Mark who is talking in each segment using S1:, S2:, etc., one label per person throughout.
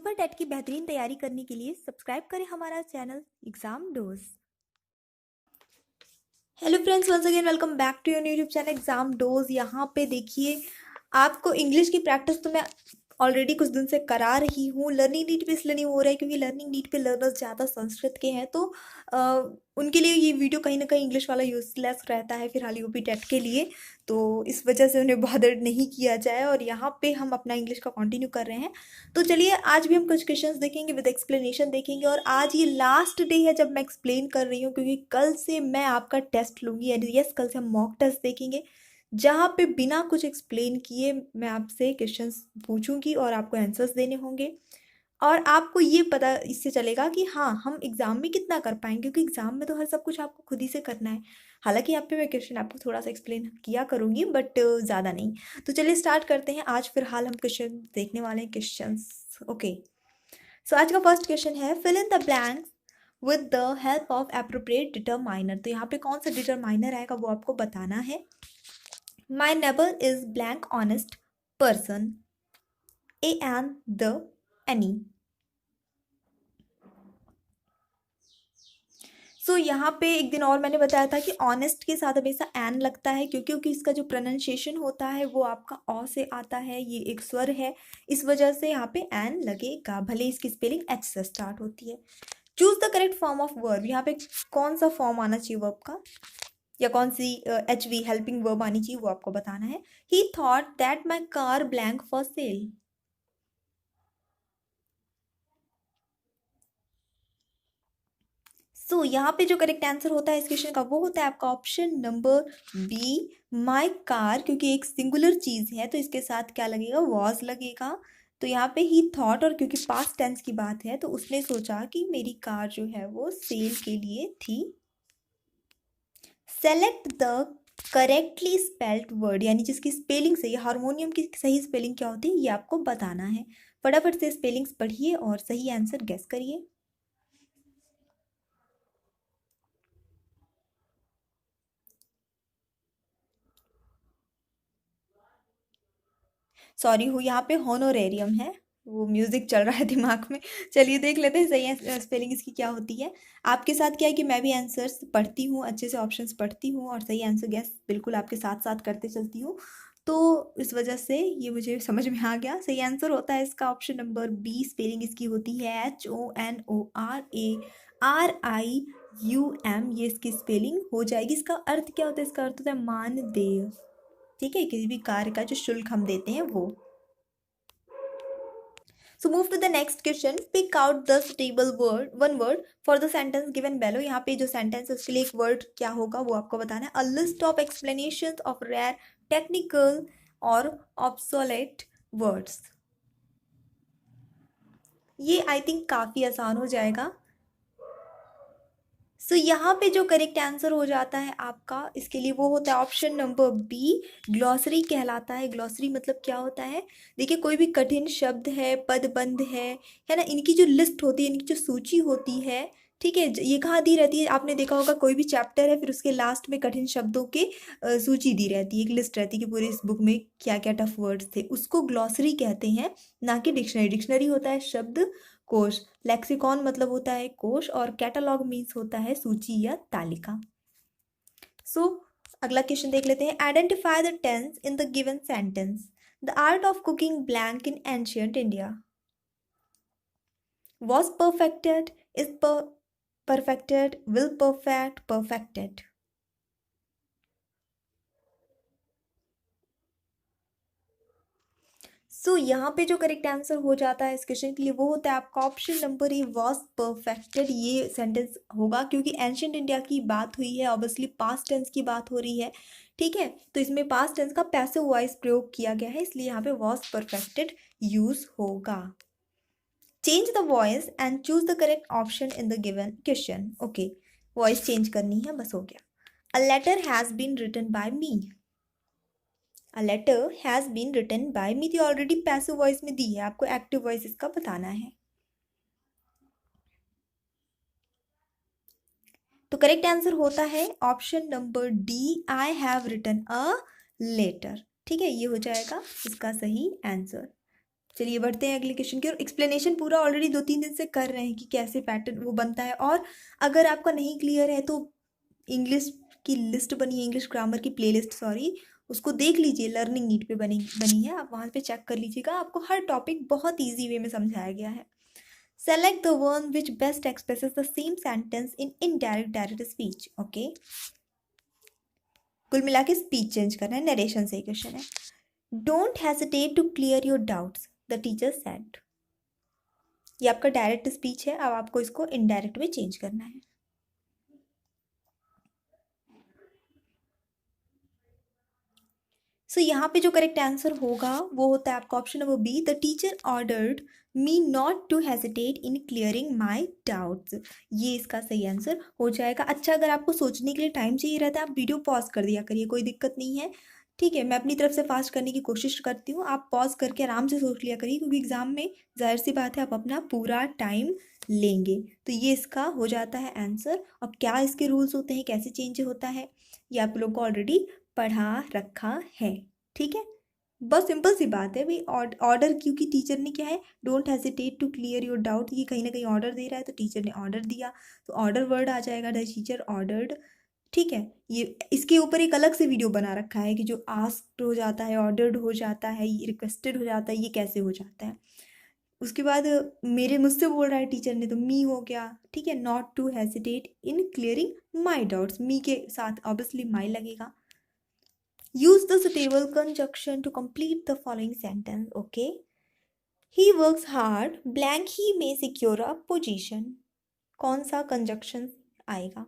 S1: Super TET की बेहतरीन तैयारी करने के लिए सब्सक्राइब करें हमारा channel exam dose. Hello friends, once again welcome back to your YouTube channel exam dose. यहाँ पे देखिए, आपको इंग्लिश की प्रैक्टिस तो मैं ऑलरेडी कुछ दिन से करा रही हूँ। लर्निंग नीड पे इसलिए नहीं हो रहा है क्योंकि लर्निंग नीड पे लर्नर्स ज़्यादा संस्कृत के हैं, तो उनके लिए ये वीडियो कहीं ना कहीं इंग्लिश वाला यूजलेस रहता है फिलहाल यूपी टेट के लिए। तो इस वजह से उन्हें बॉदर नहीं किया जाए और यहाँ पे हम अपना इंग्लिश का कंटिन्यू कर रहे हैं। तो चलिए, आज भी हम कुछ क्वेश्चंस देखेंगे, विद एक्सप्लेनेशन देखेंगे। और आज ये लास्ट डे है जब मैं एक्सप्लेन कर रही हूँ, क्योंकि कल से मैं आपका टेस्ट लूँगी। एंड यस, कल से हम मॉक टेस्ट देखेंगे जहाँ पे बिना कुछ एक्सप्लेन किए मैं आपसे क्वेश्चंस पूछूंगी और आपको आंसर्स देने होंगे। और आपको ये पता इससे चलेगा कि हाँ, हम एग्ज़ाम में कितना कर पाएंगे, क्योंकि एग्ज़ाम में तो हर सब कुछ आपको खुद ही से करना है। हालांकि यहाँ पे मैं क्वेश्चन आपको थोड़ा सा एक्सप्लेन किया करूँगी, बट ज़्यादा नहीं। तो चलिए स्टार्ट करते हैं। आज फिलहाल हम क्वेश्चन देखने वाले हैं, क्वेश्चंस। ओके, सो आज का फर्स्ट क्वेश्चन है, fill in the blanks with the help of appropriate determiner. तो यहाँ पे कौन सा डिटरमाइनर आएगा वो आपको बताना है। My neighbour is blank honest person, a and the any. So यहाँ पे एक दिन और मैंने बताया था कि ऑनेस्ट के साथ हमेशा एन लगता है, क्योंकि इसका जो प्रोनाउंसिएशन होता है वो आपका ऑ से आता है, ये एक स्वर है, इस वजह से यहाँ पे एन लगेगा, भले इसकी स्पेलिंग एच से स्टार्ट होती है। Choose the correct form of verb. यहाँ पे कौन सा फॉर्म आना चाहिए वर्ब का, या कौन सी एच वी हेल्पिंग वर्ब आनी चाहिए वो आपको बताना है। He thought that my car blank for sale. So यहाँ पे जो करेक्ट आंसर होता है इस क्वेश्चन का वो होता है आपका option number b, my car. क्योंकि एक सिंगुलर चीज है तो इसके साथ क्या लगेगा, वॉज लगेगा। तो यहाँ पे ही थॉट, और क्योंकि पास्ट टेंस की बात है तो उसने सोचा कि मेरी कार जो है वो सेल के लिए थी। Select the correctly spelled word, यानी जिसकी स्पेलिंग सही, हारमोनियम की सही स्पेलिंग क्या होती है ये आपको बताना है। फटाफट से स्पेलिंग्स पढ़िए और सही आंसर गेस करिए। सॉरी हूँ, यहाँ पे होनोरेरियम है, वो म्यूजिक चल रहा है दिमाग में। चलिए देख लेते हैं सही स्पेलिंग इसकी क्या होती है। आपके साथ क्या है कि मैं भी आंसर्स पढ़ती हूँ, अच्छे से ऑप्शंस पढ़ती हूँ और सही आंसर गैस बिल्कुल आपके साथ साथ करते चलती हूँ। तो इस वजह से ये मुझे समझ में आ गया। सही आंसर होता है इसका ऑप्शन नंबर बी। स्पेलिंग इसकी होती है HONORARIUM। ये इसकी स्पेलिंग हो जाएगी। इसका अर्थ क्या होता है, इसका अर्थ होता है मानदेय। ठीक है, किसी भी कार्य का जो शुल्क हम देते हैं वो। So move to the next question. Pick out the suitable word, one word for the sentence given below. यहाँ पे जो sentence है उसके लिए एक word क्या होगा वो आपको बताना है। A list of explanations of rare, technical और obsolete words. ये आई थिंक काफ़ी आसान हो जाएगा। सो यहाँ पे जो करेक्ट आंसर हो जाता है आपका, इसके लिए वो होता है ऑप्शन नंबर बी, ग्लॉसरी कहलाता है। ग्लॉसरी मतलब क्या होता है, देखिए कोई भी कठिन शब्द है, पदबंध है ना, इनकी जो लिस्ट होती है, इनकी जो सूची होती है, ठीक है, ये कहाँ दी रहती है, आपने देखा होगा कोई भी चैप्टर है फिर उसके लास्ट में कठिन शब्दों की सूची दी रहती है, एक लिस्ट रहती है कि पूरे इस बुक में क्या क्या टफ वर्ड्स थे, उसको ग्लॉसरी कहते हैं, ना कि डिक्शनरी। डिक्शनरी होता है शब्द कोश, लेक्सिकॉन मतलब होता है कोश, और कैटलॉग मीन्स होता है सूची या तालिका। सो अगला क्वेश्चन देख लेते हैं। Identify the tense in the given sentence. The art of cooking blank in ancient India. Was perfected, is perfected, will perfect, perfected. So यहाँ पे जो करेक्ट आंसर हो जाता है इस क्वेश्चन के लिए वो होता है आपका option number A, was perfected. ये सेंटेंस होगा क्योंकि एंशियंट इंडिया की बात हुई है, ऑब्वियसली पास्ट टेंस की बात हो रही है, ठीक है, तो इसमें पास्ट टेंस का पैसिव वॉइस प्रयोग किया गया है, इसलिए यहाँ पे वॉज परफेक्टेड यूज होगा। Change the voice and choose the correct option in the given question. Okay, voice change करनी है, बस हो गया। A letter has been written by me. A letter has been written by me, तो already passive voice में दी है, आपको active voice इसका बताना है। तो करेक्ट आंसर होता है option number d, I have written a letter. ठीक है, ये हो जाएगा इसका सही आंसर। चलिए बढ़ते हैं अगले क्वेश्चन की और एक्सप्लेनेशन पूरा ऑलरेडी 2-3 दिन से कर रहे हैं कि कैसे पैटर्न वो बनता है। और अगर आपका नहीं क्लियर है तो इंग्लिश की लिस्ट बनी है, इंग्लिश ग्रामर की प्लेलिस्ट सॉरी, उसको देख लीजिए, लर्निंग नीट पे बनी है, आप वहाँ पे चेक कर लीजिएगा, आपको हर टॉपिक बहुत ईजी वे में समझाया गया है। Select the one which best expresses the same sentence in indirect direct speech. Okay, कुल मिला के स्पीच चेंज करना है, नरेशन से क्वेश्चन है। Don't hesitate to clear your doubts the teacher said. ये आपका डायरेक्ट स्पीच है, अब आपको इसको इनडायरेक्ट में चेंज करना है। सो यहाँ पे जो करेक्ट आंसर होगा वो होता है आपका option number b, the teacher ordered me not to hesitate in clearing my doubts. ये इसका सही आंसर हो जाएगा। अच्छा, अगर आपको सोचने के लिए टाइम चाहिए रहता है आप वीडियो पॉज कर दिया करिए, कोई दिक्कत नहीं है, ठीक है। मैं अपनी तरफ से फास्ट करने की कोशिश करती हूँ, आप पॉज करके आराम से सोच लिया करिए, क्योंकि एग्जाम में जाहिर सी बात है आप अपना पूरा टाइम लेंगे। तो ये इसका हो जाता है आंसर। अब क्या इसके रूल्स होते हैं, कैसे चेंज होता है, ये आप लोग को ऑलरेडी पढ़ा रखा है, ठीक है। बस सिंपल सी बात है भाई, ऑर्डर, क्योंकि टीचर ने क्या है, don't hesitate to clear your doubt, ये कहीं ना कहीं ऑर्डर दे रहा है, तो टीचर ने ऑर्डर दिया, तो ऑर्डर वर्ड आ जाएगा, द टीचर ऑर्डर्ड, ठीक है। ये इसके ऊपर एक अलग से वीडियो बना रखा है कि जो आस्क्ड हो जाता है, ऑर्डर्ड हो जाता है, ये रिक्वेस्टेड हो जाता है, ये कैसे हो जाता है। उसके बाद मुझसे बोल रहा है टीचर ने, तो मी हो गया, ठीक है। Not to hesitate in clearing my doubts, me के साथ ऑब्वियसली माई लगेगा। Use the suitable conjunction to complete the following sentence. Okay. He works hard, blank he may secure a position. कौन सा conjunction आएगा?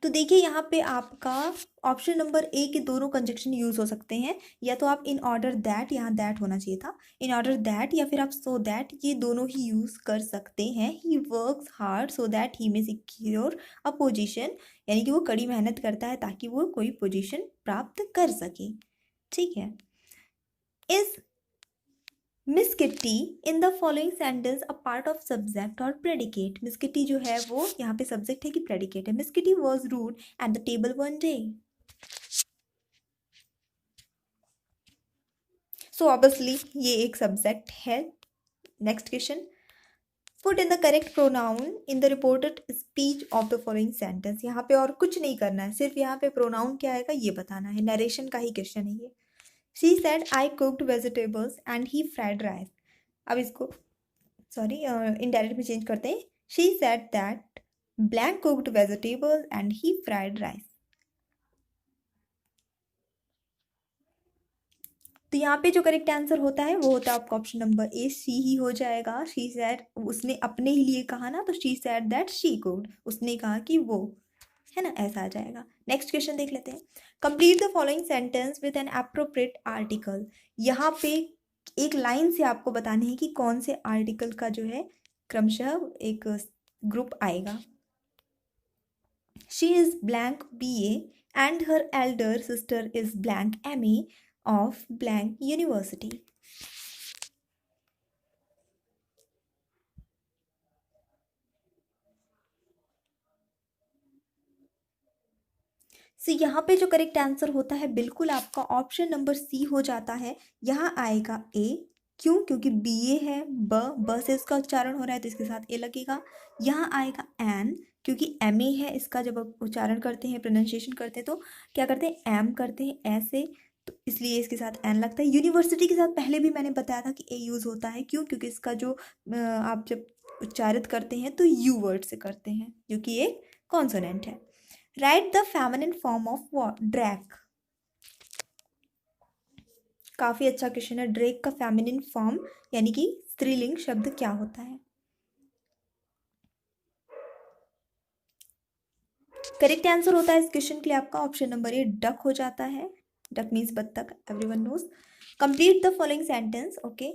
S1: तो देखिए यहाँ पे आपका ऑप्शन नंबर ए के दोनों कंजक्शन यूज हो सकते हैं, या तो आप इन ऑर्डर दैट, यहाँ दैट होना चाहिए था, इन ऑर्डर दैट, या फिर आप सो दैट, ये दोनों ही यूज कर सकते हैं। He works hard so that he में सिक्योर अ पोजीशन, यानी कि वो कड़ी मेहनत करता है ताकि वो कोई पोजीशन प्राप्त कर सके, ठीक है। Is miss kitty in the following sentence a part of subject और प्रेडिकेट। मिस किट्टी जो है वो यहाँ पे सब्जेक्ट है कि प्रेडिकेट है। Miss Kitty was rude at the table one day. So obviously ये एक सब्जेक्ट है। Next question, put in the correct pronoun in the reported speech of the following sentence. यहाँ पे और कुछ नहीं करना है, सिर्फ यहाँ पे प्रोनाउन क्या आएगा ये बताना है, नरेशन का ही क्वेश्चन है ये। She said I cooked vegetables and he fried rice. अब इसको सॉरी इनडायरेक्ट में चेंज करते हैं। She said that blank cooked vegetables and he fried rice. तो यहाँ पे जो करेक्ट आंसर होता है वो होता है आपका option number A, she he हो जाएगा। शी सेड, उसने अपने ही लिए कहा ना, तो she said that she cooked, उसने कहा कि वो, है ना, ऐसा आ जाएगा। नेक्स्ट क्वेश्चन देख लेते हैं। Complete the following sentence with N appropriate article. यहाँ पे एक लाइन से आपको बताने हैं कि कौन से आर्टिकल का जो है क्रमशः एक ग्रुप आएगा। She is blank BA and her elder sister is blank MA of blank university. So यहाँ पे जो करेक्ट आंसर होता है बिल्कुल आपका ऑप्शन नंबर सी हो जाता है। यहाँ आएगा ए, क्यों, क्योंकि BA है, ब से इसका उच्चारण हो रहा है तो इसके साथ ए लगेगा। यहाँ आएगा एन, क्योंकि MA है, इसका जब आप उच्चारण करते हैं, प्रोनाउंसिएशन करते हैं तो क्या करते हैं, एम करते हैं ऐसे, तो इसलिए इसके साथ एन लगता है। यूनिवर्सिटी के साथ पहले भी मैंने बताया था कि ए यूज़ होता है, क्यों, क्योंकि इसका जो आप जब उच्चारित करते हैं तो यू वर्ड से करते हैं, जो कि एक कॉन्सोनेंट है। Right the feminine form of drake. काफी अच्छा क्वेश्चन है। ड्रेक का फेमिनिन फॉर्म यानी कि स्त्रीलिंग शब्द क्या होता है? करेक्ट आंसर होता है इस क्वेश्चन के लिए आपका ऑप्शन नंबर ए, डक हो जाता है। डक मीन्स बत्तख, everyone knows. Complete the following sentence. Okay,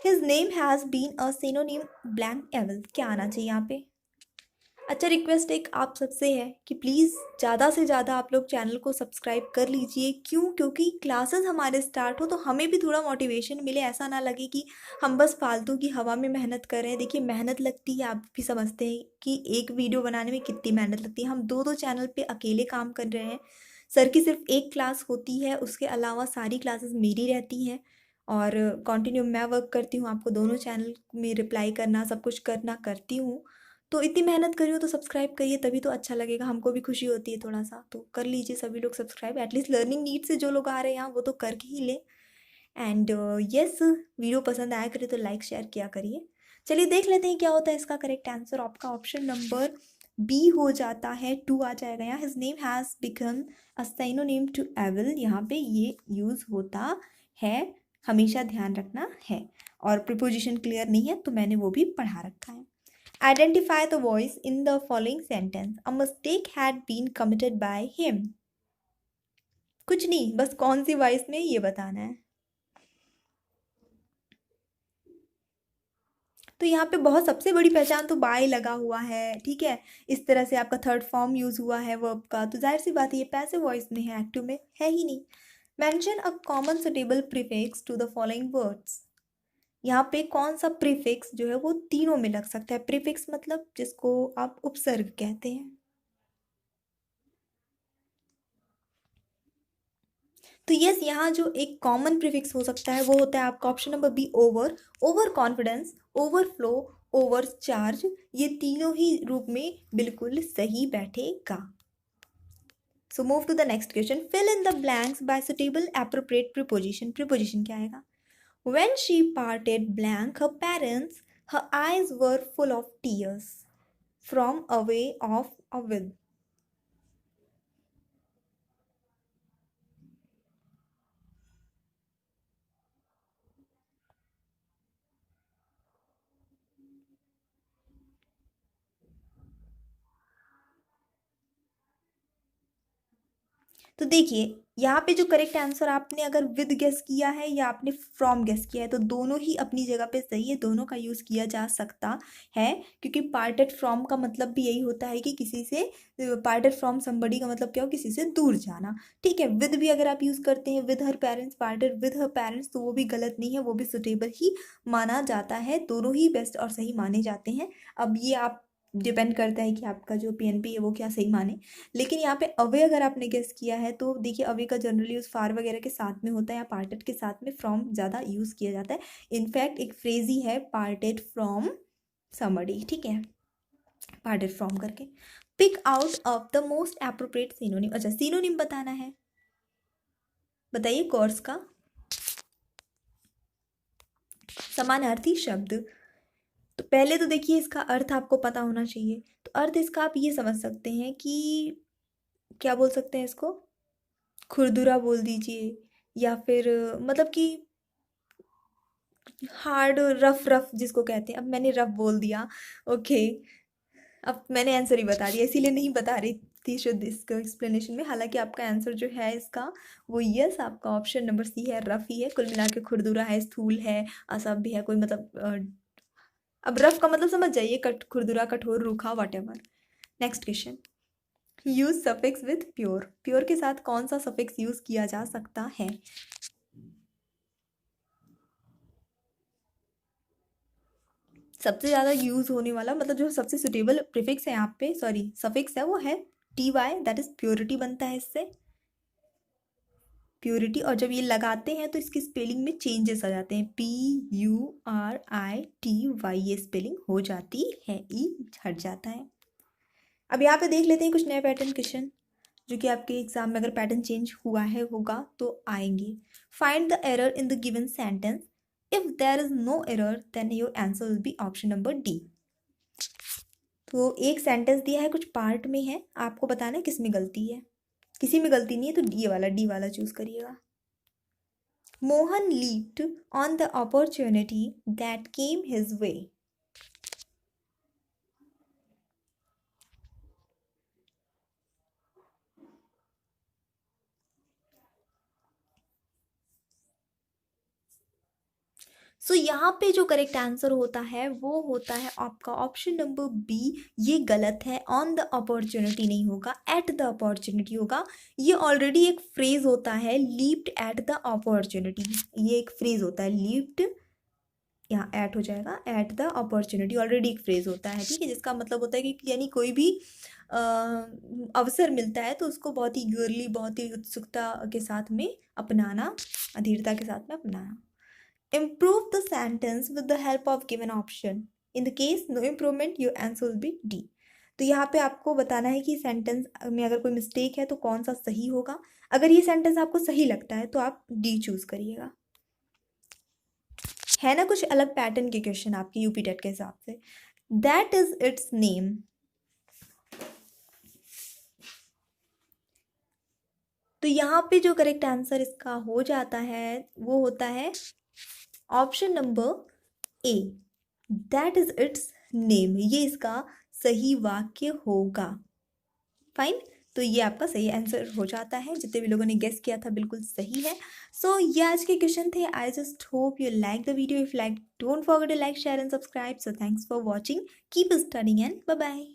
S1: his name has been a synonym blank evil. क्या आना चाहिए यहाँ पे? अच्छा, रिक्वेस्ट एक आप सबसे है कि प्लीज़ ज़्यादा से ज़्यादा आप लोग चैनल को सब्सक्राइब कर लीजिए। क्यों? क्योंकि क्लासेस हमारे स्टार्ट हो तो हमें भी थोड़ा मोटिवेशन मिले, ऐसा ना लगे कि हम बस फालतू की हवा में मेहनत कर रहे हैं। देखिए, मेहनत लगती है, आप भी समझते हैं कि एक वीडियो बनाने में कितनी मेहनत लगती है। हम दो दो चैनल पे अकेले काम कर रहे हैं। सर की सिर्फ एक क्लास होती है, उसके अलावा सारी क्लासेस मेरी रहती हैं और कंटिन्यू मैं वर्क करती हूँ। आपको दोनों चैनल में रिप्लाई करना, सब कुछ करना करती हूँ। तो इतनी मेहनत करी हो तो सब्सक्राइब करिए, तभी तो अच्छा लगेगा, हमको भी खुशी होती है थोड़ा सा। तो कर लीजिए सभी लोग सब्सक्राइब, एटलीस्ट लर्निंग नीड से जो लोग आ रहे हैं यहाँ वो तो करके ही ले। एंड यस, वीडियो पसंद आया करे तो लाइक शेयर किया करिए। चलिए देख लेते हैं क्या होता है इसका करेक्ट आंसर। आपका ऑप्शन नंबर बी हो जाता है, 2 आ जाएगा यहाँ। His name has become a synonym to evil. यहाँ पे ये यूज़ होता है, हमेशा ध्यान रखना है। और प्रिपोजिशन क्लियर नहीं है तो मैंने वो भी पढ़ा रखा है। Identify the voice in the following sentence. A mistake had been committed by him. कुछ नहीं, बस कौन सी वॉइस में ये बताना है। तो यहाँ पे बहुत सबसे बड़ी पहचान तो बाय लगा हुआ है, ठीक है। इस तरह से आपका थर्ड फॉर्म यूज हुआ है वर्ब का, तो जाहिर सी बात है ये पैसिव वॉइस में है, एक्टिव में है ही नहीं। Mention a common suitable prefix to the following words. यहाँ पे कौन सा प्रीफिक्स जो है वो तीनों में लग सकता है। प्रीफिक्स मतलब जिसको आप उपसर्ग कहते हैं। तो यस, यहाँ जो एक कॉमन प्रीफिक्स हो सकता है वो होता है आपका option number b, over. Over confidence, overflow, over charge, ये तीनों ही रूप में बिल्कुल सही बैठेगा। So move to the next question. Fill in the blanks by suitable appropriate preposition. Preposition क्या आएगा? When she parted blank her parents, her eyes were full of tears from away of a with. तो देखिए, यहाँ पे जो correct answer आपने अगर with guess किया है या आपने फ्रॉम गेस किया है तो दोनों ही अपनी जगह पे सही है, दोनों का यूज़ किया जा सकता है। क्योंकि पार्टेड फ्रॉम का मतलब भी यही होता है कि किसी से, पार्टेड फ्रॉम समबडी का मतलब क्या हो, किसी से दूर जाना। ठीक है, विद भी अगर आप यूज़ करते हैं, with her parents, parted with her parents, तो वो भी गलत नहीं है, वो भी सुटेबल ही माना जाता है। दोनों ही बेस्ट और सही माने जाते हैं। अब ये आप डिपेंड करता है कि आपका जो पीएनपी है वो क्या सही माने। लेकिन यहाँ पे अवे अगर आपने गेस किया है तो देखिए, अवे का जनरली यूज़ फार वगैरह के साथ में होता है या पार्टेड के साथ में, फ्रॉम ज़्यादा यूज़ किया जाता है। इनफैक्ट एक फ्रेज ही है, पार्टेड फ्रॉम समबडी, ठीक है, पार्टेड फ्रॉम करके। Pick out of the most appropriate synonym. अच्छा, सिनोनिम बताना है, बताइए कोर्स का समानार्थी शब्द। तो पहले तो देखिए इसका अर्थ आपको पता होना चाहिए। तो अर्थ इसका आप ये समझ सकते हैं कि क्या बोल सकते हैं इसको, खुरदुरा बोल दीजिए, या फिर मतलब कि हार्ड, रफ रफ जिसको कहते हैं। अब मैंने रफ बोल दिया, ओके। अब मैंने आंसर ही बता दिया, इसीलिए नहीं बता रही थी शुद्ध इसको एक्सप्लेनेशन में। हालांकि आपका आंसर जो है इसका वो यस, आपका ऑप्शन नंबर सी है, रफ ही है। कुल मिला के खुरदुरा है, स्थूल है, असभ्य है, कोई मतलब अब रफ का मतलब समझ जाइए, कट, खुरदुरा, कठोर, रूखा, what ever. Next question. Use suffix with pure. Pure के साथ कौन सा सफिक्स यूज किया जा सकता है? सबसे ज़्यादा यूज़ होने वाला, मतलब जो सबसे सुटेबल प्रीफिक्स है यहाँ पे, सॉरी सफिक्स है, वो है t y, that is purity बनता है इससे, प्योरिटी। और जब ये लगाते हैं तो इसकी स्पेलिंग में चेंजेस आ जाते हैं, PURITY, ये स्पेलिंग हो जाती है, ई हट जाता है। अब यहाँ पे देख लेते हैं कुछ नए पैटर्न क्वेश्चन जो कि आपके एग्जाम में अगर पैटर्न चेंज हुआ है होगा तो आएंगे। Find the error in the given sentence. If there is no error then your answer will be option number d. तो एक सेंटेंस दिया है, कुछ पार्ट में है, आपको बताना है किस में गलती है। किसी में गलती नहीं है तो डी वाला चूज करिएगा। Mohan leaped on the opportunity that came his way. So यहाँ पे जो करेक्ट आंसर होता है वो होता है आपका ऑप्शन नंबर बी। ये गलत है, ऑन द अपॉर्चुनिटी नहीं होगा, एट द अपॉर्चुनिटी होगा। ये ऑलरेडी एक फ्रेज होता है, लीप्ड एट द अपॉर्चुनिटी। ये एक फ्रेज होता है, लीप्ड, यहाँ एट हो जाएगा, एट द अपॉर्चुनिटी ऑलरेडी एक फ्रेज होता है, ठीक है, जिसका मतलब होता है कि यानी कोई भी अवसर मिलता है तो उसको बहुत ही ईगरली, बहुत ही उत्सुकता के साथ में अपनाना, अधीरता के साथ में अपनाना। Improve the sentence with the help of given option. In the case no improvement, your answer will be D. तो यहाँ पे आपको बताना है कि सेंटेंस में अगर कोई मिस्टेक है तो कौन सा सही होगा। अगर ये सेंटेंस आपको सही लगता है तो आप डी चूज करिएगा। है ना कुछ अलग पैटर्न के क्वेश्चन आपके यूपी टेट के हिसाब से। That is it's name. तो यहाँ पे जो करेक्ट आंसर इसका हो जाता है वो होता है option number A, that is it's name. ये इसका सही वाक्य होगा। फाइन, तो ये आपका सही आंसर हो जाता है। जितने भी लोगों ने गेस किया था बिल्कुल सही है। सो ये आज के क्वेश्चन थे। I just hope you like the video. If like, don't forget to like, share and subscribe. So thanks for watching, keep studying and bye bye.